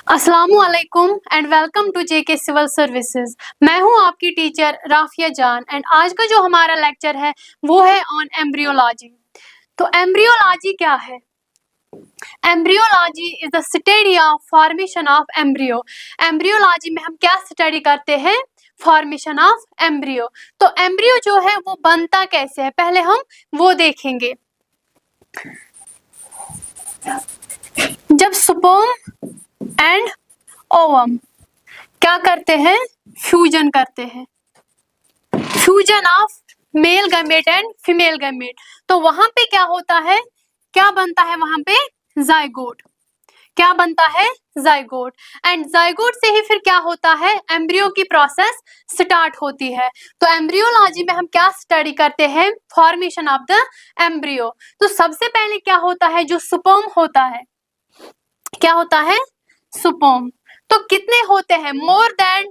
अस्सलामुअलैकुम and welcome to JK civil services. मैं हूं आपकी टीचर राफिया जान एंड आज का जो हमारा लेक्चर है वो है ऑन एम्ब्रियोलॉजी। तो एम्ब्रियोलॉजी क्या है? Embryology is the study of formation of embryo. Embryology में हम क्या स्टडी करते हैं? Formation of embryo. तो एम्ब्रियो जो है वो बनता कैसे है, पहले हम वो देखेंगे। जब स्पर्म एंड ओवम क्या करते हैं? फ्यूजन करते हैं, fusion of male gamete and female gamete. तो वहां पे क्या होता है, क्या बनता है वहां पे? जाइगोट। क्या बनता है? जाइगोट। एंड जाइगोट से ही फिर क्या होता है? एम्ब्रियो की प्रोसेस स्टार्ट होती है। तो एम्ब्रियोलॉजी में हम क्या स्टडी करते हैं? Formation of the embryo. तो सबसे पहले क्या होता है? जो स्पर्म होता है, क्या होता है? स्पर्म। तो कितने होते हैं? मोर देन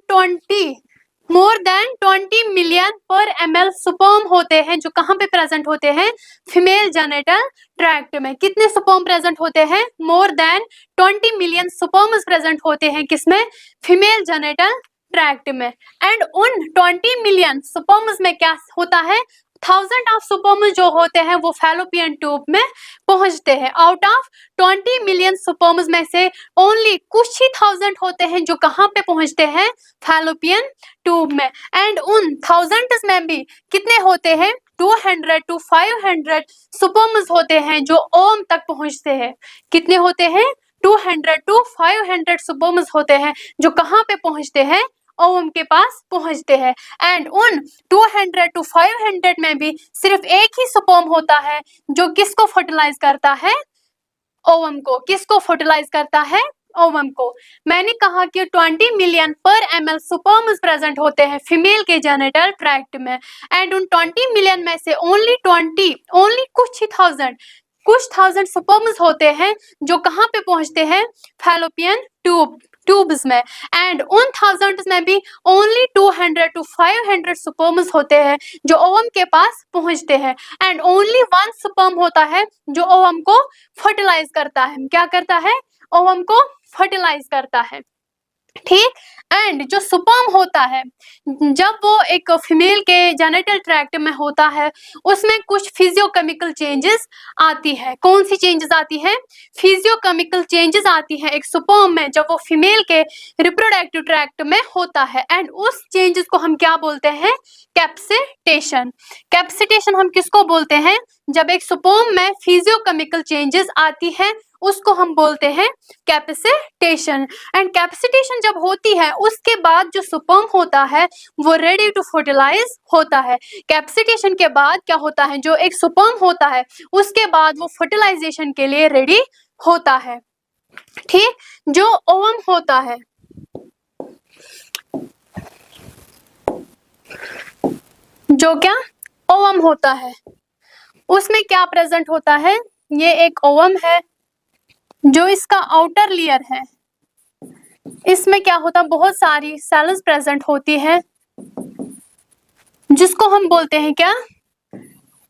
20 मिलियन पर ml स्पर्म होते हैं जो कहाँ पे प्रेजेंट होते हैं? फीमेल जेनिटल ट्रैक्ट में। कितने स्पर्म प्रेजेंट होते हैं? More than 20 million sperms present होते हैं किसमें? फीमेल जेनिटल ट्रैक्ट में। एंड उन 20 मिलियन स्पर्म्स में क्या होता है? 1000 ऑफ स्पर्म्स जो होते हैं वो फैलोपियन ट्यूब में पहुंचते हैं। आउट ऑफ 20 मिलियन स्पर्म्स में से ओनली कुछ ही 1000 होते हैं जो कहाँ पे पहुंचते हैं? फैलोपियन ट्यूब में। एंड उन 1000 में भी कितने होते हैं? 200 to 500 स्पर्म्स होते हैं जो ओम तक पहुंचते हैं। कितने होते हैं? 200 to 500 स्पर्म्स होते हैं जो कहाँ पे पहुंचते हैं? ओवम के पास पहुंचते हैं। एंड उन 200 to 500 में भी सिर्फ एक ही स्पर्म होता है जो किसको फर्टिलाइज करता है? ओवम को। किसको फर्टिलाइज करता है? ओवम को। मैंने कहा कि 20 मिलियन पर ml स्पर्म्स प्रेजेंट होते हैं फीमेल के जेनिटल ट्रैक्ट में। एंड उन 20 मिलियन में से ओनली कुछ ही थाउजेंड स्पर्म्स होते हैं जो कहाँ पे पहुंचते हैं? फैलोपियन ट्यूब्स में। एंड उन 1000 में भी ओनली 200 to 500 स्पर्म्स होते हैं जो ओवम के पास पहुंचते हैं। एंड ओनली 1 स्पर्म होता है जो ओवम को फर्टिलाइज करता है। क्या करता है? ओवम को फर्टिलाइज करता है। ठीक। एंड जो स्पर्म होता है जब वो एक फीमेल के जेनिटल ट्रैक्ट में होता है उसमें कुछ फिजियोकेमिकल चेंजेस आती है। कौन सी चेंजेस आती है? फिजियोकेमिकल चेंजेस आती है एक स्पर्म में जब वो फीमेल के रिप्रोडक्टिव ट्रैक्ट में होता है। एंड उस चेंजेस को हम क्या बोलते हैं? कैप्सिटेशन। कैप्सिटेशन हम किसको बोलते हैं? जब एक स्पर्म में फिजियोकेमिकल चेंजेस आती है उसको हम बोलते हैं कैप्सिटेशन। एंड कैप्सिटेशन जब होती है उसके बाद जो स्पर्म होता है वो रेडी टू फर्टिलाइज होता है। कैप्सिटेशन के बाद क्या होता है? जो एक स्पर्म होता है उसके बाद वो फर्टिलाइजेशन के लिए रेडी होता है। ठीक। जो ओवम होता है, जो क्या ओवम होता है उसमें क्या प्रेजेंट होता है? ये एक ओवम है जो इसका आउटर लेयर है, इसमें क्या होता है? बहुत सारी सेल्स प्रेजेंट होती है जिसको हम बोलते हैं क्या?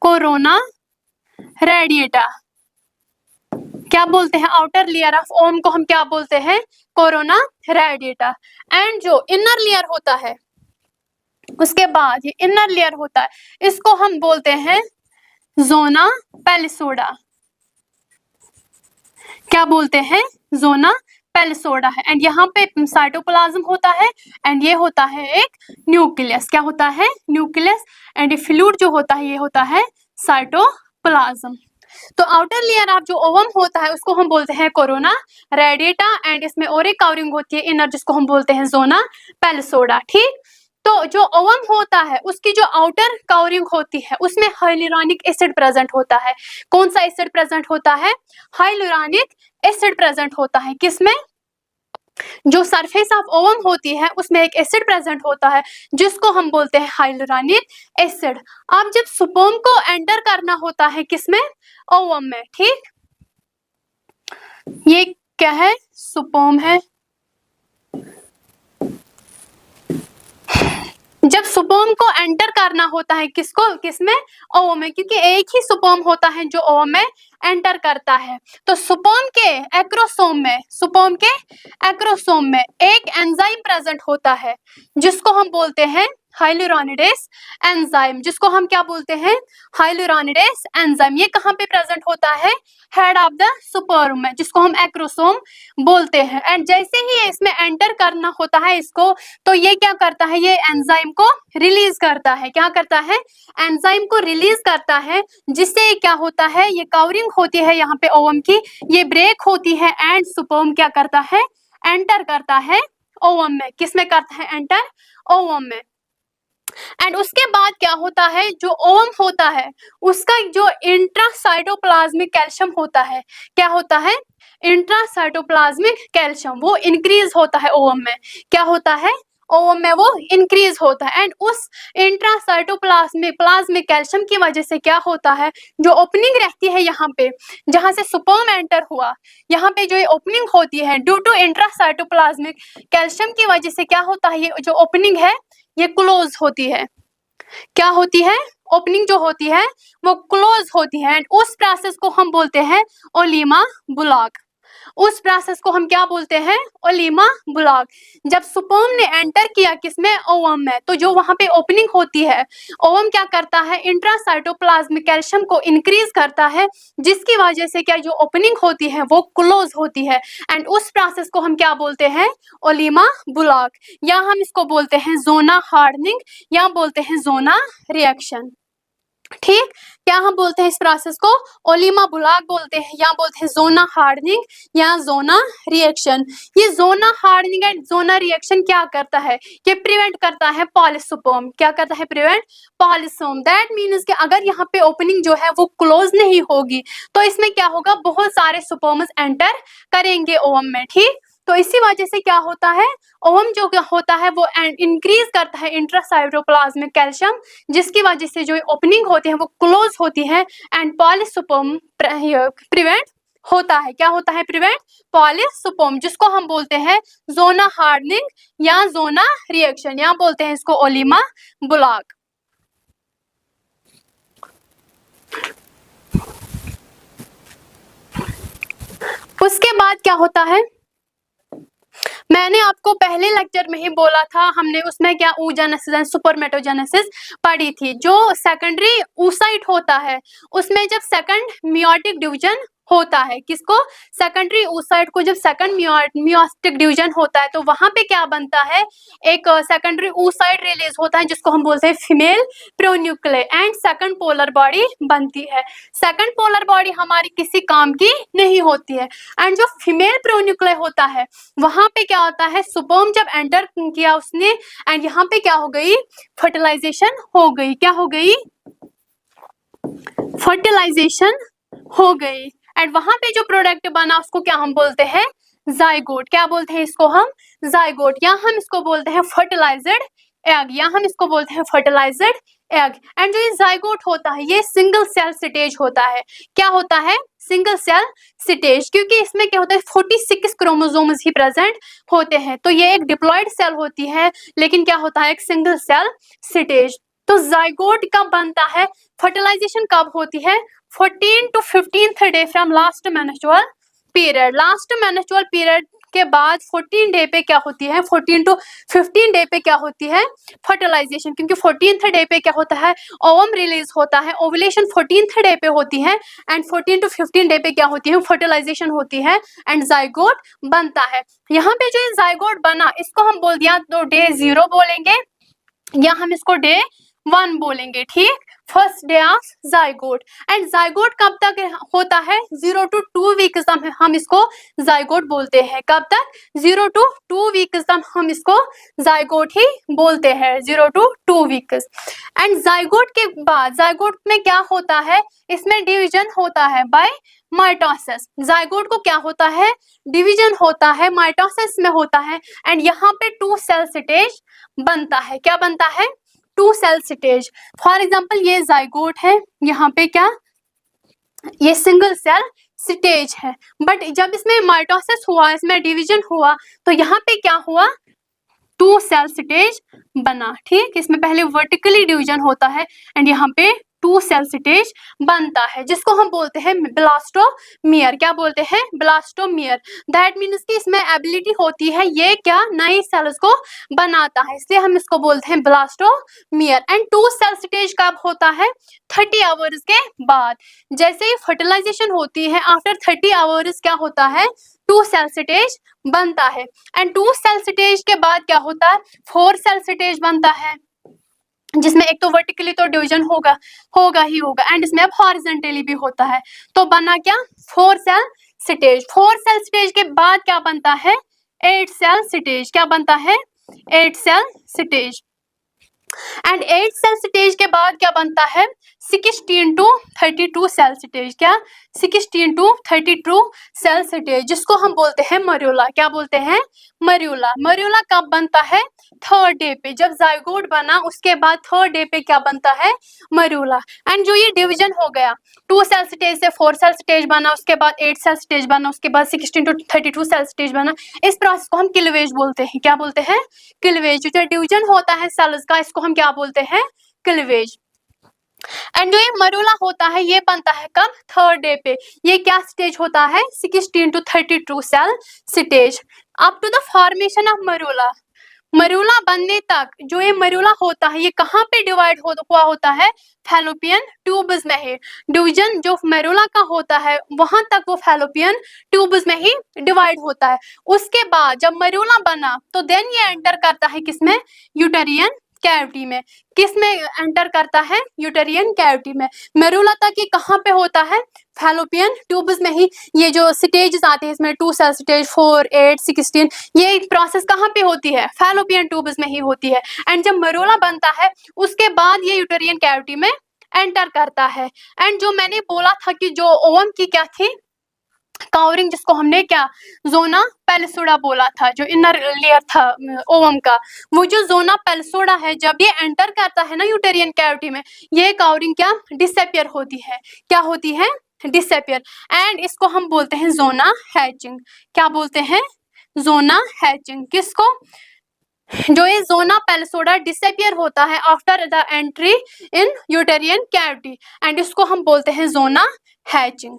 Corona radiata. क्या बोलते हैं? आउटर लेयर ऑफ ओम को हम क्या बोलते हैं? Corona radiata. एंड जो इनर लेयर होता है उसके बाद ये इनर लेयर होता है इसको हम बोलते हैं जोना पेलिसोडा। क्या बोलते हैं? जोना पेलिसोडा है। एंड यहाँ पे साइटोप्लाज्म होता है एंड ये होता है एक न्यूक्लियस। क्या होता है? न्यूक्लियस। एंड ये फ्लूइड जो होता है ये होता है साइटोप्लाज्म। तो आउटर लेयर ऑफ जो ओवम होता है उसको हम बोलते हैं कोरोना रेडिएटा। एंड इसमें और एक कवरिंग होती है इनर जिसको हम बोलते हैं जोना पेलिसोडा। ठीक। तो जो ओवम होता है उसकी जो आउटर कवरिंग होती है उसमें हाइलुरोनिक एसिड प्रेजेंट होता है। कौन सा एसिड प्रेजेंट होता है? हाइलुरोनिक एसिड प्रेजेंट होता है। किसमें? जो सरफेस ऑफ ओवम होती है उसमें एक एसिड प्रेजेंट होता है जिसको हम बोलते हैं हाइलुरोनिक एसिड। अब जब स्पर्म को एंटर करना होता है किसमें? ओवम में। ठीक। ये क्या है? स्पर्म है। जब स्पर्म को एंटर करना होता है किसको? किसमें? ओवम में। क्योंकि एक ही स्पर्म होता है जो ओवम में एंटर करता है। तो सुपर्म के एक्रोसोम में एक एंजाइम प्रेजेंट होता है जिसको हम बोलते हैं हाइलुरोनिडेस एंजाइम, जिसको हम क्या बोलते हैं, हाइलुरोनिडेस एंजाइम। ये कहाँ पे प्रेजेंट होता है, हेड ऑफ द सुपर्म में, जिसको हम एक्रोसोम बोलते हैं। एंड जैसे ही ये इसमें एंटर करना होता है इसको, तो ये क्या करता है, ये एंजाइम को रिलीज करता है। क्या करता है, एंजाइम को रिलीज करता है, जिससे क्या होता है, ये कवरिंग होती है यहाँ पे ओवम की, ये ब्रेक होती है एंड सुपर्म क्या करता है, एंटर करता है ओवम में। किसमें करता है, एंटर ओवम में। एंड उसके बाद क्या होता है, जो ओवम होता है उसका जो इंट्रासाइटोप्लाज्मिक कैल्शियम होता है, क्या होता है, इंट्रासाइटोप्लाज्मिक कैल्शियम, वो इंक्रीज होता है ओवम में। क्या होता है, ओवम में वो इंक्रीज होता है। एंड उस प्लाज्मिक कैल्शियम की वजह से क्या होता है, जो ओपनिंग रहती है यहाँ पे जहां से सुपर्म एंटर हुआ, यहाँ पे जो ये ओपनिंग होती है ड्यू टू इंट्रासाइटोप्लाज्मिक कैल्शियम की वजह से क्या होता है, ये जो ओपनिंग है ये क्लोज होती है। क्या होती है, ओपनिंग जो होती है वो क्लोज होती है। एंड उस प्रोसेस को हम बोलते हैं ओलीमा बुलाक। उस प्रोसेस को हम क्या बोलते हैं, ओलीमा बुलाक। जब सुपर्म ने एंटर किया किसमें, ओवम में, तो जो वहां पे ओपनिंग होती है, ओवम क्या करता है, इंट्रासाइटोप्लाज्मिक कैल्शियम को इंक्रीज करता है, जिसकी वजह से क्या जो ओपनिंग होती है वो क्लोज होती है। एंड उस प्रोसेस को हम क्या बोलते हैं, ओलीमा बुलाक, या हम इसको बोलते हैं जोना हार्डनिंग, या बोलते हैं जोना रिएक्शन। ठीक, क्या हम बोलते हैं इस प्रोसेस को, ओलीमा बुलाक बोलते हैं, या बोलते हैं जोना हार्डनिंग या जोना रिएक्शन। ये जोना हार्डनिंग एंड जोना रिएक्शन क्या करता है, ये प्रिवेंट करता है पॉलीसुपर्म। क्या करता है, प्रिवेंट पॉलीसोम। दैट मीन्स कि अगर यहाँ पे ओपनिंग जो है वो क्लोज नहीं होगी तो इसमें क्या होगा, बहुत सारे सुपर्म्स एंटर करेंगे ओवम में। ठीक, तो इसी वजह से क्या होता है, ओवम जो होता है वो इंक्रीज करता है इंट्रासाइटोप्लाज्मिक कैल्शियम, जिसकी वजह से जो ओपनिंग होती है वो क्लोज होती है एंड पॉलीसुपर्म प्रिवेंट होता है। क्या होता है, प्रिवेंट पॉलीसुपर्म, जिसको हम बोलते हैं जोना हार्डनिंग या जोना रिएक्शन, या बोलते हैं इसको ओलीमा बुलाक। उसके बाद क्या होता है, मैंने आपको पहले लेक्चर में ही बोला था, हमने उसमें क्या oogenesis एंड सुपरमेटोजेनेसिस पढ़ी थी। जो सेकेंडरी oocyte होता है उसमें जब सेकंड मियोटिक डिवीजन होता है, किसको, सेकेंडरी oocyte को जब सेकंड मियोटिक डिवीजन होता है तो वहां पे क्या बनता है, एक सेकेंडरी oocyte रिलीज होता है जिसको हम बोलते हैं female pronuclei, and second polar body बनती है। सेकंड पोलर बॉडी हमारी किसी काम की नहीं होती है। एंड जो फीमेल प्रोन्यूक्ले होता है वहां पे क्या होता है, सुपर्म जब एंटर किया उसने, एंड यहाँ पे क्या हो गई, फर्टिलाइजेशन हो गई। क्या हो गई, फर्टिलाइजेशन हो गई। एंड वहां पे जो प्रोडक्ट बना उसको क्या हम बोलते हैं, जाइगोट। क्या बोलते हैं इसको हम, जाइगोट, या हम इसको बोलते हैं फर्टिलाइज्ड एग, या हम इसको बोलते हैं फर्टिलाइज्ड एग। एंड जो ये जाइगोट होता है ये सिंगल सेल स्टेज होता है। क्या होता है, सिंगल सेल स्टेज, क्योंकि इसमें क्या होता है 46 क्रोमोसोम्स ही प्रेजेंट होते हैं। तो ये एक डिप्लॉयड सेल होती है, लेकिन क्या होता है, एक सिंगल सेल स्टेज। तो जाइगोट कब बनता है, फर्टिलाइजेशन कब होती है, 14 to 15th day from last menstrual period. Last menstrual period के बाद 14 डे पे क्या होती है, 14 to 15 डे पे क्या होती है, फर्टिलाइजेशन। क्योंकि 14th डे पे क्या होता है, ओवम रिलीज होता है, ओवुलेशन 14th डे पे होती है, एंड 14 to 15 डे पे क्या होती है, फर्टिलाइजेशन होती है एंड जाइगोट बनता है। यहाँ पे जो जाइगोट बना इसको हम बोल दिया तो डे 0 बोलेंगे, या हम इसको डे 1 बोलेंगे। ठीक, first day of zygote. And zygote कब तक होता है, 0 to 2 वीक्स हम इसको जाइगोट बोलते हैं। कब तक, 0 to 2 वीक्स हम इसको जाइगोट ही बोलते हैं, 0 to 2 वीक्स। एंड जाइगोट के बाद, जाइगोट में क्या होता है, इसमें डिवीजन होता है बाय माइटोसिस। जाइगोट को क्या होता है, डिवीजन होता है, माइटोसिस में होता है। एंड यहाँ पे 2 सेल स्टेज बनता है। क्या बनता है, 2 सेल स्टेज। फॉर एग्जाम्पल ये जाइगोट है, यहाँ पे क्या, ये सिंगल सेल स्टेज है। बट जब इसमें माइटोसिस हुआ, इसमें डिवीजन हुआ, तो यहाँ पे क्या हुआ, 2 सेल स्टेज बना। ठीक, इसमें पहले वर्टिकली डिवीजन होता है एंड यहाँ पे टू सेल स्टेज बनता है, जिसको हम बोलते हैं ब्लास्टोमियर। क्या बोलते हैं? ब्लास्टोमियर। दैट मीन्स कि इसमें एबिलिटी होती है ये क्या नई सेल्स को बनाता है, इसलिए हम इसको बोलते हैं blastomere. And two cell stage कब होता है? 30 आवर्स के बाद। जैसे ही फर्टिलाइजेशन होती है आफ्टर 30 आवर्स क्या होता है? टू सेल स्टेज बनता है। एंड टू सेल स्टेज के बाद क्या होता है? 4 सेल स्टेज बनता है, जिसमें एक तो वर्टिकली तो डिवीजन होगा ही होगा, एंड इसमें अब हॉरिजॉन्टली भी होता है। तो बना क्या? 4 सेल स्टेज। 4 सेल स्टेज के बाद क्या बनता है? 8 सेल स्टेज। क्या बनता है? 8 cell stage. And 8 cell stage के बाद क्या बनता है? 16 टू 32 सेल स्टेज। क्या? 16 टू 32 सेल स्टेज, जिसको हम बोलते हैं मर्यूला। क्या बोलते हैं? मर्यूला। मर्यूला कब बनता है? 3rd डे पे। जब जाइगोट बना उसके बाद 3rd डे पे क्या बनता है? मर्यूला। एंड जो ये डिवीजन हो गया 2 सेल स्टेज से 4 सेल स्टेज बना, उसके बाद 8 सेल स्टेज बना, उसके बाद 16 टू 32 सेल स्टेज बना, इस प्रोसेस को हम क्लीवेज बोलते हैं। क्या बोलते हैं? क्लीवेज। जो डिवीजन होता है सेल्स का, इसको हम क्या बोलते हैं? क्लीवेज। एंड जो ये मर्यूला होता है ये बनता है कब? 3rd डे पे। ये क्या स्टेज होता है? 16 to 32 cell stage. Up to the formation of morula. Morula बनने तक जो ये मर्यूला होता है ये कहाँ पे डिवाइड हुआ होता है? फैलोपियन ट्यूब्स में ही। डिवीजन जो मर्यूला का होता है वहां तक वो फैलोपियन ट्यूब्स में ही डिवाइड होता है। उसके बाद जब मर्यूला बना तो देन ये एंटर करता है किसमें? यूटेरियन कैविटी में। किस में एंटर करता है? यूटेरियन कैविटी में। मर्यूला तक ये कहाँ पे होता है? फैलोपियन ट्यूब्स में ही। ये जो स्टेजेस आते हैं इसमें 2 सेल स्टेज, 4, 8, 16, ये प्रोसेस कहाँ पे होती है? फैलोपियन ट्यूब्स में ही होती है। एंड जब मर्यूला बनता है उसके बाद ये यूटेरियन कैविटी में एंटर करता है। एंड जो मैंने बोला था कि जो ओवम की क्या थी? कवरिंग, जिसको हमने क्या जोना पेलिसोडा बोला था, जो इनर लेयर था ओवम का, वो जो जोना पेलिसोडा है जब ये एंटर करता है ना यूटेरियन कैविटी में, ये कवरिंग क्या डिसअपियर होती है। क्या होती है? डिसअपियर। एंड इसको हम बोलते हैं जोना हैचिंग। क्या बोलते हैं? Zona hatching. किसको? जो ये जोना पेलिसोडा डिसअपियर होता है after the entry in uterine cavity, and इसको हम बोलते हैं जोना हैचिंग।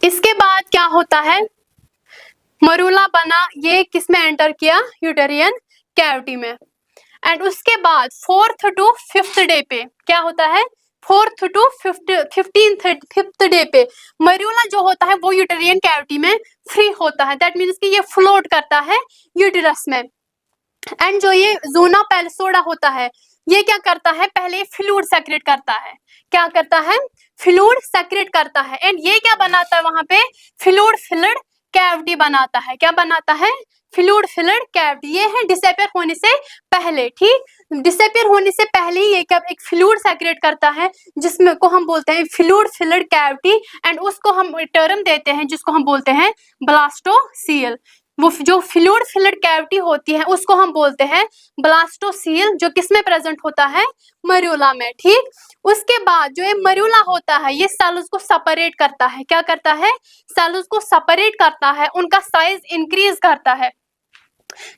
इसके बाद क्या होता है? मर्यूला बना, ये किस में एंटर किया? यूटेरियन कैविटी में। एंड उसके बाद 4th टू 5th डे पे क्या होता है? 4th टू 5th डे पे मर्यूला जो होता है वो यूटेरियन कैविटी में फ्री होता है। दैट मीन्स कि ये फ्लोट करता है यूटेरस में। एंड जो ये जोना पेलिसोडा होता है ये क्या करता है? पहले फ्लूइड सेक्रेट करता है। क्या करता है? फ्लूइड सेक्रेट करता है। एंड ये क्या बनाता है वहां पे? फ्लूइड फिल्ड कैविटी बनाता है। क्या बनाता है? Fluid filled cavity. ये है डिसअपियर होने से पहले। ठीक, डिसअपियर होने से पहले ही ये क्या एक फ्लूइड सेक्रेट करता है, जिसमें को हम बोलते हैं फ्लूइड फिल्ड कैविटी। एंड उसको हम टर्म देते हैं जिसको हम बोलते हैं ब्लास्टोसील। वो जो फ्लूइड फिल्ड कैविटी होती है उसको हम बोलते हैं ब्लास्टोसील, जो किसमें प्रेजेंट होता है? मर्यूला में। ठीक, उसके बाद जो ये मर्यूला होता है ये सेल्स को सेपरेट करता है। क्या करता है? सेल्स को सेपरेट करता है, उनका साइज इंक्रीज करता है।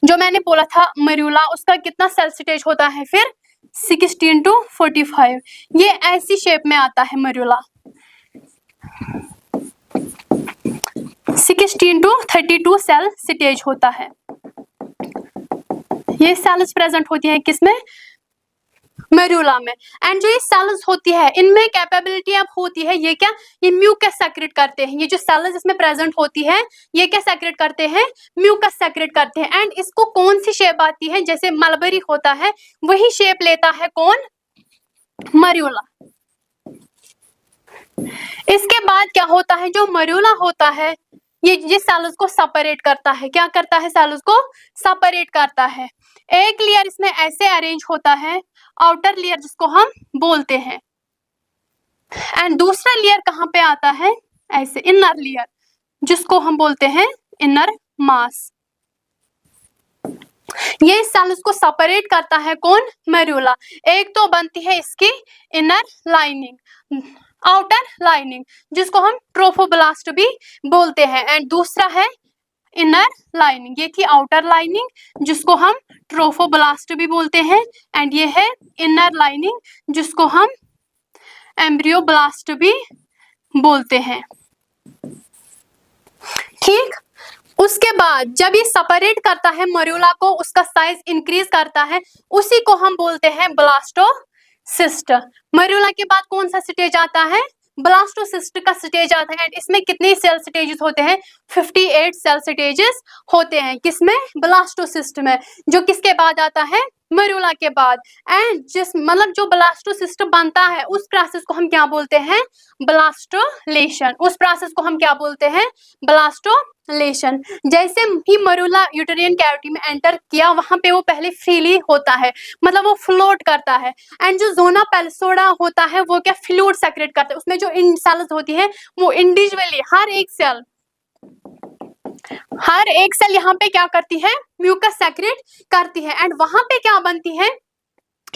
जो मैंने बोला था मर्यूला उसका कितना सेल स्टेज होता है फिर? 16 टू 45। ये ऐसी शेप में आता है मर्यूला। 16 टू 32 सेल स्टेज होता है। ये सेल्स प्रेजेंट होती है किसमें? मर्यूला में। एंड जो ये सेल्स होती है इनमें कैपेबिलिटी अब होती है ये क्या? ये म्यूकस सेक्रेट करते हैं। ये जो सेल्स इसमें प्रेजेंट होती है ये क्या सेक्रेट करते हैं? म्यूकस सेक्रेट करते हैं। एंड इसको कौन सी शेप आती है? जैसे मलबरी होता है वही शेप लेता है कौन? मर्यूला। इसके बाद क्या होता है? जो मर्यूला होता है ये सेल्स को सेपरेट करता है। क्या करता है? सेल्स को सेपरेट करता है। एक लेयर इसमें ऐसे अरेंज होता है, आउटर लेयर जिसको हम बोलते हैं, एंड दूसरा लेयर कहाँ पे आता है? ऐसे इनर लेयर, जिसको हम बोलते हैं इनर मास। ये सेल्स को सेपरेट करता है कौन? मर्यूला। एक तो बनती है इसकी इनर लाइनिंग, आउटर लाइनिंग, जिसको हम ट्रोफोब्लास्ट भी बोलते हैं, एंड दूसरा है इनर लाइनिंग, ये थी आउटर लाइनिंग जिसको हम ट्रोफोब्लास्ट भी बोलते हैं, एंड ये है इनर लाइनिंग जिसको हम एम्ब्रियोब्लास्ट भी बोलते हैं। ठीक, उसके बाद जब ये सेपरेट करता है मरूला को, उसका साइज इंक्रीज करता है, उसी को हम बोलते हैं ब्लास्टोसिस्ट। मरूला के बाद कौन सा स्टेज आता है? ब्लास्टोसिस्ट का स्टेज आता है। एंड इसमें कितने सेल स्टेजेस होते हैं? 58 सेल स्टेजेस होते हैं। किसमें? ब्लास्टोसिस्ट में, जो किसके बाद आता है? मरूला के बाद। एंड जिस मतलब जो ब्लास्टोसिस्ट बनता है उस प्रोसेस को हम क्या बोलते हैं? ब्लास्टोलेशन। उस प्रोसेस को हम क्या बोलते हैं? ब्लास्टोलेशन। जैसे ही मरूला यूटेरियन कैविटी में एंटर किया, वहां पे वो पहले फ्रीली होता है, मतलब वो फ्लोट करता है। एंड जो जोना पेल्सोडा होता है वो क्या? फ्लूइड सेक्रेट करता है। उसमें जो सेल्स होती है वो इंडिविजुअली हर एक सेल यहाँ पे क्या करती है? म्यूकस सेक्रेट करती है। एंड वहां पे क्या बनती है?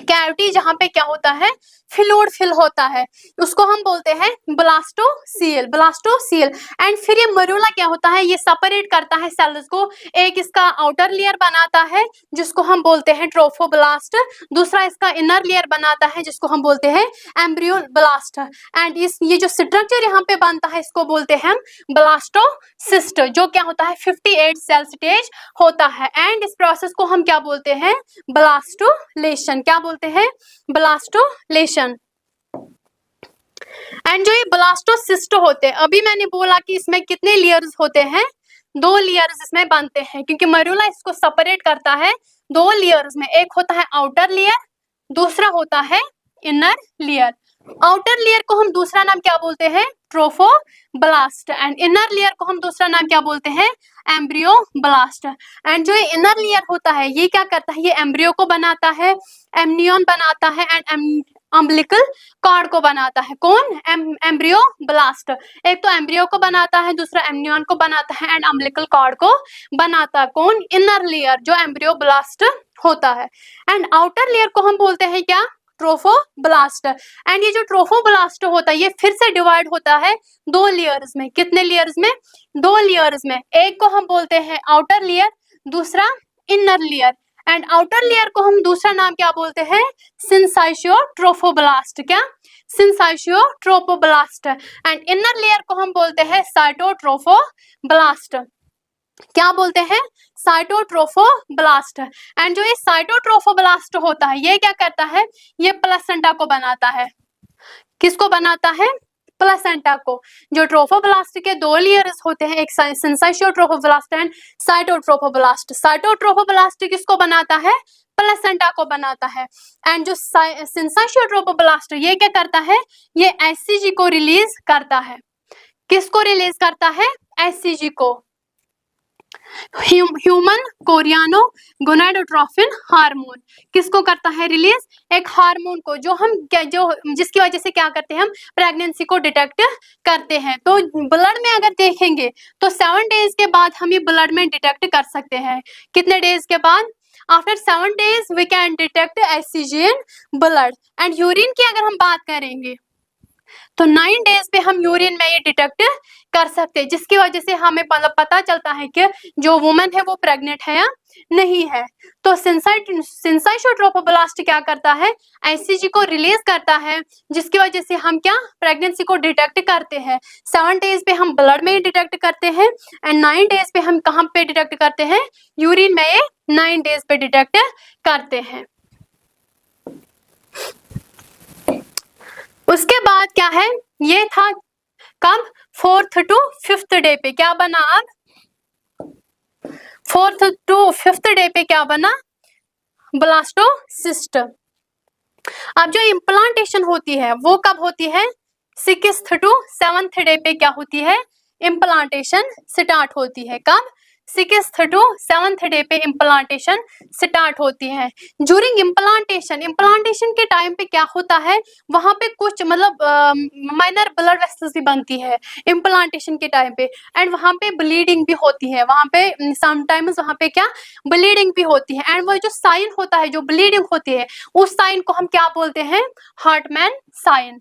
कैविटी, जहां पे क्या होता है? फ्लूइड फिल होता है, उसको हम बोलते हैं ब्लास्टोसील। एंड फिर ये मरूला क्या होता है? ये सेपरेट करता है सेल्स को। एक इसका आउटर लेयर बनाता है जिसको हम बोलते हैं ट्रोफोब्लास्ट, दूसरा इसका इनर लेयर बनाता है जिसको हम बोलते हैं एम्ब्रियोब्लास्ट। एंड ये जो स्ट्रक्चर यहाँ पे बनता है इसको बोलते हैं ब्लास्टोसिस्ट, जो क्या होता है? 58 सेल स्टेज होता है। एंड इस प्रोसेस को हम क्या बोलते हैं? ब्लास्टोलेशन। क्या बोलते हैं? ब्लास्टोलेशन। एंड जो ये ब्लास्टोसिस्ट होते हैं, अभी मैंने बोला कि इसमें कितने लेयर्स होते हैं? 2 लेयर्स इसमें बनते हैं, क्योंकि मरूला इसको सेपरेट करता है 2 लेयर्स में। एक होता है आउटर लेयर, दूसरा होता है इनर लेयर। आउटर लेयर को हम दूसरा नाम क्या बोलते हैं? ट्रोफोब्लास्ट। एंड इनर लेयर को हम दूसरा नाम क्या बोलते हैं? एम्ब्रियोब्लास्ट। एंड जो ये इनर लेयर होता है ये क्या करता है? ये एम्ब्रियो को बनाता है, एमनियन बनाता है, एंड अम्बिलिकल कॉर्ड को बनाता है। कौन? एम्ब्रियोब्लास्ट। एक तो एम्ब्रियो को बनाता है, दूसरा एमनियन को बनाता है, एंड अम्बिलिकल कॉर्ड को बनाता है। कौन? इनर लेयर, जो एम्ब्रियोब्लास्ट होता है। एंड आउटर लेयर को हम बोलते हैं क्या? ट्रोफोब्लास्ट। एंड ये जो ट्रोफोब्लास्ट होता है ये फिर से डिवाइड होता है 2 लेयर्स में। कितने लेयर्स में? 2 लेयर्स में। एक को हम बोलते हैं आउटर लेयर, दूसरा inner layer. And outer layer को हम दूसरा नाम क्या बोलते हैं? सिंसाइशियोट्रोफोब्लास्ट। क्या? सिंसाइशियोट्रोफोब्लास्ट। एंड इनर लेयर को हम बोलते हैं साइटोट्रोफोब्लास्ट। क्या बोलते हैं? साइटोट्रोफोब्लास्ट। एंड जो ये साइटोट्रोफोब्लास्ट होता है ये क्या करता है? ये प्लेसेंटा को बनाता है। किसको बनाता है? प्लेसेंटा को। जो ट्रोफोब्लास्ट के 2 लेयर्स होते हैं, एक सिंसाइशियोट्रोफोब्लास्ट एंड साइटोट्रोफोब्लास्ट। साइटोट्रोफोब्लास्ट किसको बनाता है? प्लेसेंटा को बनाता है। एंड जो सिंसाइशियोट्रोफोब्लास्ट ये क्या करता है? ये एचसीजी को रिलीज करता है। किसको रिलीज करता है? एचसीजी को, ह्यूमन कोरियानो गोनाडोट्रोफिन हार्मोन। किसको करता है रिलीज? एक हार्मोन को, जो जिसकी वजह से क्या करते हैं? हम प्रेगनेंसी को डिटेक्ट करते हैं। तो ब्लड में अगर देखेंगे तो 7 डेज के बाद हम ये ब्लड में डिटेक्ट कर सकते हैं। कितने डेज के बाद? After 7 days we can detect HCG in blood. And urine की अगर हम बात करेंगे तो 9 डेज पे हम यूरिन में ये डिटेक्ट कर सकते हैं, जिसकी वजह से हमें मतलब पता चलता है कि जो वुमन है वो प्रेग्नेंट है या नहीं है। तो सिंसाइशियोट्रोफोब्लास्ट क्या करता है? एचसीजी को रिलीज करता है, जिसकी वजह से हम क्या? प्रेगनेंसी को डिटेक्ट करते हैं। 7 डेज पे हम ब्लड में डिटेक्ट करते हैं, एंड 9 डेज पे हम कहाँ पे डिटेक्ट करते हैं? यूरिन में। ये 9 डेज पे डिटेक्ट करते हैं। उसके बाद क्या है? ये था कब? 4th to 5th डे पे। क्या बना? अब 4th to 5th डे पे क्या बना? ब्लास्टोसिस्ट। अब जो इम्प्लांटेशन होती है वो कब होती है? 6th to 7th डे पे क्या होती है? इम्प्लांटेशन स्टार्ट होती है। कब? 6th to 7th डे पे इम्प्लांटेशन स्टार्ट होती है। ड्यूरिंग इम्प्लांटेशन के टाइम पे क्या होता है? वहां पे कुछ मतलब माइनर ब्लड वेसल्स भी बनती है इम्प्लांटेशन के टाइम पे, एंड वहां पे ब्लीडिंग भी होती है। वहां पे समटाइम्स वहां पे क्या? ब्लीडिंग भी होती है। एंड वो जो साइन होता है, जो ब्लीडिंग होती है, उस साइन को हम क्या बोलते हैं? Hartman sign.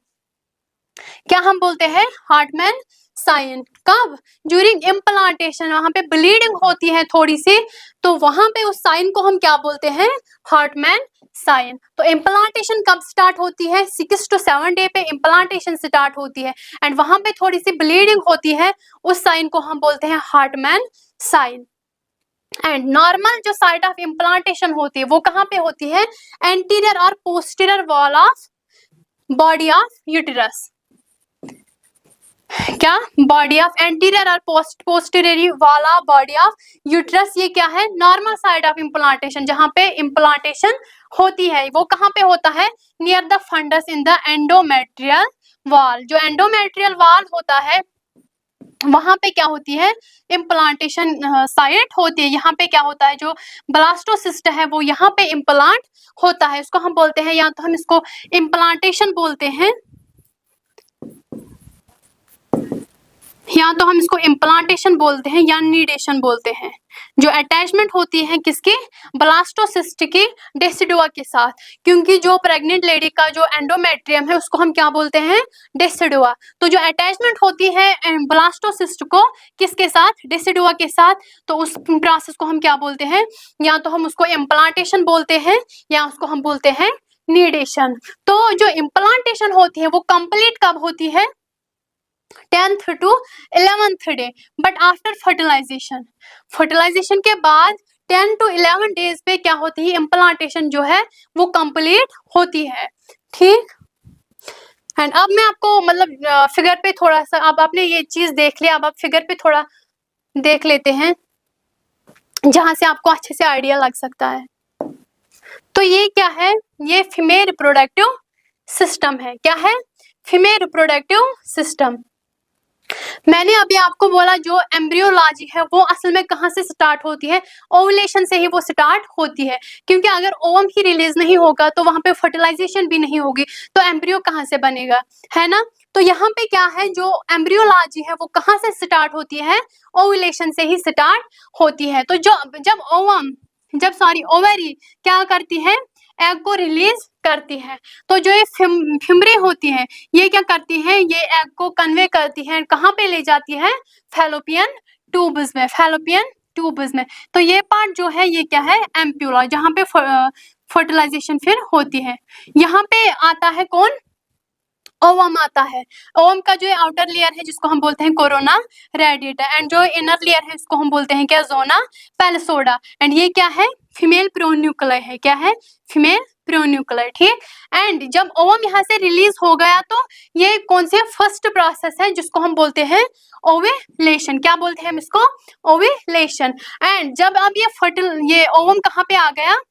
क्या हम बोलते हैं? Hartman sign. कब? ड्यूरिंग इम्प्लांटेशन, वहां पे ब्लीडिंग होती है थोड़ी सी, तो वहां पे उस साइन को हम क्या बोलते हैं? Hartman sign. तो इम्प्लांटेशन कब स्टार्ट होती है? 6 to 7 डे पे इम्प्लांटेशन स्टार्ट होती है, एंड वहां पे थोड़ी सी ब्लीडिंग होती है, उस साइन को हम बोलते हैं हार्टमैन साइन। एंड नॉर्मल जो साइट ऑफ इम्प्लांटेशन होती है वो कहाँ पे होती है? एंटीरियर और posterior wall of body of uterus. क्या? बॉडी ऑफ एंटीरियर और पोस्टीरियर वाला बॉडी ऑफ यूट्रस, ये क्या है? नॉर्मल साइड ऑफ इम्प्लांटेशन, जहां पे इम्प्लांटेशन होती है वो कहाँ पे होता है? Near the fundus in the endometrial wall. जो एंडोमेट्रियल वॉल होता है वहां पे क्या होती है? इम्प्लांटेशन साइट होती है। यहाँ पे क्या होता है? जो ब्लास्टोसिस्ट है वो यहाँ पे इम्प्लांट होता है, उसको हम बोलते हैं, या तो हम इसको इम्प्लांटेशन बोलते हैं, या तो हम इसको इम्प्लांटेशन बोलते हैं या नीडेशन बोलते हैं। जो अटैचमेंट होती है किसकी? ब्लास्टोसिस्ट की डेसिडुआ के साथ, क्योंकि जो प्रेग्नेंट लेडी का जो एंडोमेट्रियम है उसको हम क्या बोलते हैं? डेसिडुआ। तो जो अटैचमेंट होती है ब्लास्टोसिस्ट को किसके साथ? डेसिडुआ के साथ, तो उस प्रोसेस को हम क्या बोलते हैं? या तो हम उसको इम्प्लांटेशन बोलते हैं या उसको हम बोलते हैं नीडेशन। तो जो इम्प्लांटेशन होती है वो कंप्लीट कब होती है? 10th to 11th day, but after fertilization, fertilization के बाद 10 to 11 डेज पे क्या होती है? इम्प्लांटेशन जो है वो कंप्लीट होती है। ठीक। एंड अब मैं आपको मतलब फिगर पे थोड़ा सा, अब आपने ये चीज देख लिया, अब आप फिगर पे थोड़ा देख लेते हैं जहां से आपको अच्छे से आइडिया लग सकता है। तो ये क्या है? ये फीमेल रिप्रोडक्टिव सिस्टम है। क्या है? Female reproductive system. मैंने अभी आपको बोला जो एम्ब्रियोलॉजी है वो असल में कहाँ से स्टार्ट होती है? ओवुलेशन से ही वो स्टार्ट होती है, क्योंकि अगर ओवम ही रिलीज नहीं होगा तो वहां पे फर्टिलाइजेशन भी नहीं होगी, तो एम्ब्रियो कहाँ से बनेगा, है ना? तो यहाँ पे क्या है, जो एम्ब्रियोलॉजी है वो कहाँ से स्टार्ट होती है? ओवुलेशन से ही स्टार्ट होती है। तो जब ओवरी क्या करती है? एग को रिलीज करती है। तो जो ये फिमरे होती है ये क्या करती है? ये एग को कन्वे करती है, कहाँ पे ले जाती है? फैलोपियन ट्यूब्स में, फैलोपियन ट्यूब्स में। तो ये पार्ट जो है ये क्या है? एम्प्यूला, जहाँ पे फर्टिलाइजेशन फिर होती है। यहाँ पे आता है कौन? ओवम आता है। ओवम का जो आउटर लेयर है जिसको हम बोलते हैं कोरोना रेडिएटा, एंड जो इनर लेयर है इसको हम बोलते हैं क्या? जोना पेलसोडा। एंड ये क्या है? फीमेल प्रोन्यूक्लाई है। क्या है? फीमेल प्रोन्यूक्लाई। ठीक। एंड जब ओवम यहाँ से रिलीज हो गया तो ये कौन से फर्स्ट प्रोसेस है जिसको हम बोलते हैं? ओव्यूलेशन। क्या बोलते हैं हम इसको? ओव्यूलेशन। एंड जब अब ये ओवम कहाँ पे आ गया?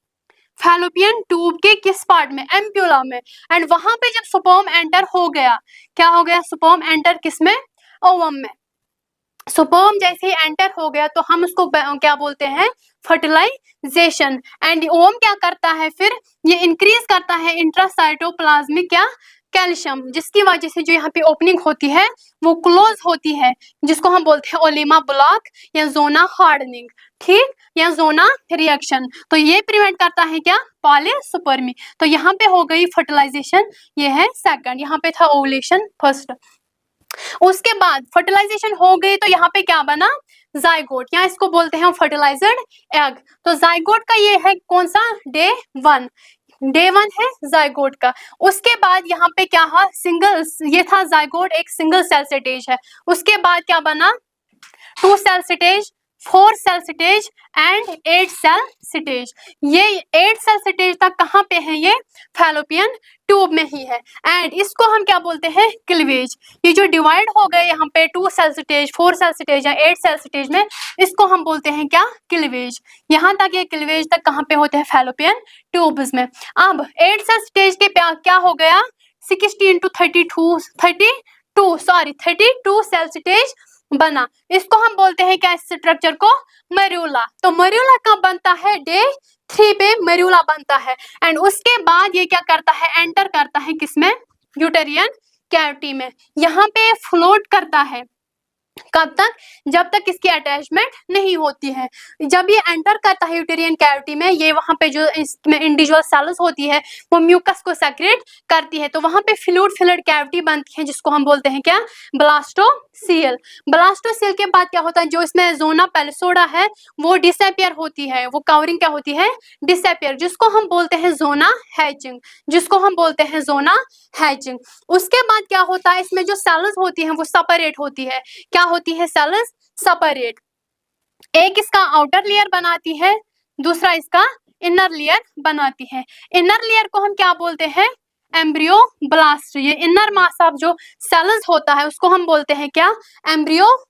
फैलोपियन ट्यूब के किस पार्ट में? एम्प्यूला में। एंड वहां पे जब स्पर्म एंटर हो गया, क्या हो गया? स्पर्म एंटर किस में? ओवम में। स्पर्म जैसे ही एंटर हो गया तो हम उसको क्या बोलते हैं? फर्टिलाइजेशन। एंड ओवम क्या करता है फिर? ये इंक्रीज करता है इंट्रासाइटोप्लाज्मिक क्या? कैल्शियम, जिसकी वजह से जो यहाँ पे ओपनिंग होती है वो क्लोज होती है, जिसको हम बोलते हैं ओलिमा ब्लॉक या जोना हार्डनिंग। ठीक। या जोना रिएक्शन। तो ये प्रिवेंट करता है क्या? पॉलीसुपर्मी। तो यहाँ पे हो गई फर्टिलाइजेशन, ये है सेकंड। यहाँ पे था ओवुलेशन फर्स्ट। उसके बाद फर्टिलाइजेशन हो गई तो यहाँ पे क्या बना? जाइगोट, या इसको बोलते हैं फर्टिलाइज्ड एग। तो जाइगोट का ये है कौन सा? डे 1। डे 1 है जाइगोट का। उसके बाद यहाँ पे क्या है? सिंगल, ये था जाइगोट, एक सिंगल सेल स्टेज है। उसके बाद क्या बना? 2 cell stage, 4 cell stage and 8 cell stage. ये 8 सेल स्टेज तक कहाँ पे है? ये फैलोपियन ट्यूब में ही है। एंड इसको हम क्या बोलते हैं? क्लीवेज। ये जो डिवाइड हो गए यहाँ पे 2 सेल स्टेज, 4 सेल स्टेज या 8 सेल स्टेज में, इसको हम बोलते हैं क्या? क्लीवेज। यहाँ तक ये क्लीवेज तक कहाँ पे होते हैं? फैलोपियन ट्यूब्स में। अब 8 सेल स्टेज के क्या हो गया? 16 to 32 सेल स्टेज बना। इसको हम बोलते हैं क्या? इस स्ट्रक्चर को मरूला। तो मरूला कब बनता है? डे 3 पे मरूला बनता है। एंड उसके बाद ये क्या करता है? एंटर करता है किसमें? यूटेरियन कैविटी में। यहाँ पे फ्लोट करता है, कब तक? जब तक इसकी अटैचमेंट नहीं होती है। जब ये एंटर करता है यूटेरियन कैविटी में, ये वहां पे जो इसमें इंडिविजुअल सेल्स होती है वो म्यूकस को सेक्रेट करती है, तो वहां पे फ्लूइड फिल्ड कैविटी बनती है जिसको हम बोलते हैं क्या? ब्लास्टोसील। ब्लास्टोसील के बाद क्या होता है, जो इसमें जोना पेलिसोडा है वो डिसअपियर होती है, वो कवरिंग क्या होती है? डिसअपियर, जिसको हम बोलते हैं जोना हैचिंग, जिसको हम बोलते हैं जोना हैचिंग। उसके बाद क्या होता है, इसमें जो सेल्स होती हैं वो सेपरेट होती है। क्या होती है? Cells separate. एक इसका आउटर लेयर बनाती है, दूसरा इसका इनर लेयर बनाती है। इनर लेयर को हम क्या बोलते हैं? एम्ब्रियोब्लास्ट। ये इनर मास ऑफ जो सेल्स होता है उसको हम बोलते हैं क्या? एम्ब्रियोब्लास्ट।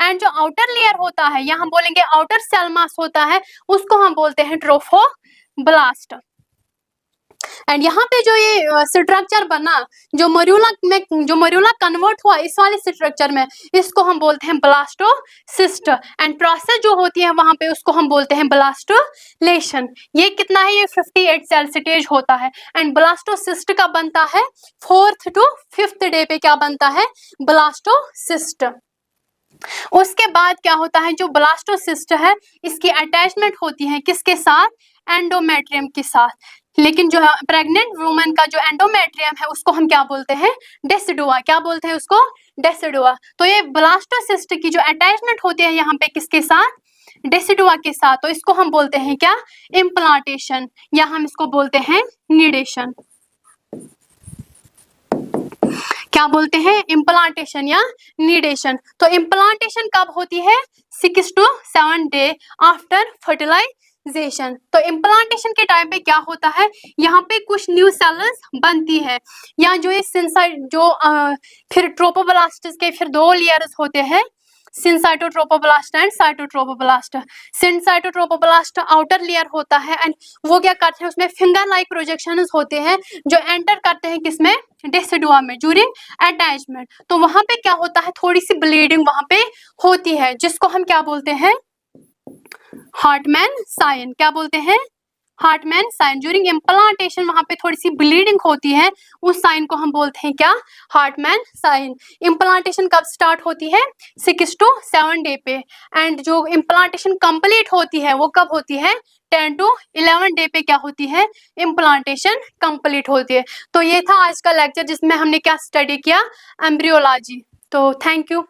एंड जो आउटर लेयर होता है, या हम बोलेंगे आउटर सेल मास होता है, उसको हम बोलते हैं ट्रोफोब्लास्ट। एंड यहाँ पे जो ये स्ट्रक्चर बना, जो मरूला कन्वर्ट हुआ इस वाले स्ट्रक्चर में, इसको हम बोलते हैं ब्लास्टोसिस्ट। एंड प्रोसेस जो होती है वहां पे उसको हम बोलते हैं ब्लास्टोलेशन। ये कितना है? ये 58 सेल स्टेज होता है। एंड ब्लास्टोसिस्ट का बनता है 4th to 5th डे पे क्या बनता है? ब्लास्टोसिस्ट। उसके बाद क्या होता है, जो ब्लास्टोसिस्ट है इसकी अटैचमेंट होती है किसके साथ? एंडोमेट्रियम के साथ। लेकिन जो प्रेग्नेंट वुमन का जो एंडोमेट्रियम है उसको हम क्या बोलते हैं? डेसिडुआ। क्या बोलते हैं उसको? डेसिडुआ। तो ये ब्लास्टोसिस्ट की जो अटैचमेंट होती है यहाँ पे किसके साथ? डेसिडुआ के साथ। तो इसको हम बोलते हैं क्या? इम्प्लांटेशन, या हम इसको बोलते हैं निडेशन। क्या बोलते हैं? इम्प्लांटेशन या निडेशन। तो इम्प्लांटेशन कब होती है? 6 to 7 डे आफ्टर फर्टिलाइजेशन। तो इम्प्लांटेशन के टाइम पे क्या होता है, यहाँ पे कुछ न्यू सेल्स बनती है, या जो ये सिंसाइड जो फिर ट्रोपोब्लास्ट के फिर 2 लेयर्स होते हैं, सिंसाइटोट्रोपोब्लास्ट एंड साइटोट्रोपोब्लास्ट। सिंसाइटोट्रोपोब्लास्ट आउटर लेयर होता है, एंड वो क्या करते हैं, उसमें फिंगर लाइक प्रोजेक्शंस होते हैं जो एंटर करते हैं किसमें? डेसिडुआ में ड्यूरिंग अटैचमेंट। तो वहां पे क्या होता है, थोड़ी सी ब्लीडिंग वहां पे होती है, जिसको हम क्या बोलते हैं? Hartman sign. क्या बोलते हैं? Hartman sign. ड्यूरिंग इम्प्लांटेशन वहां पे थोड़ी सी ब्लीडिंग होती है, उस साइन को हम बोलते हैं क्या? Hartman sign. इम्प्लांटेशन कब स्टार्ट होती है? 6 to 7 डे पे। एंड जो इम्प्लांटेशन कंप्लीट होती है वो कब होती है? 10 to 11 डे पे क्या होती है? इम्प्लांटेशन कंप्लीट होती है। तो ये था आज का लेक्चर जिसमें हमने क्या स्टडी किया? एम्ब्रियोलॉजी। तो थैंक यू।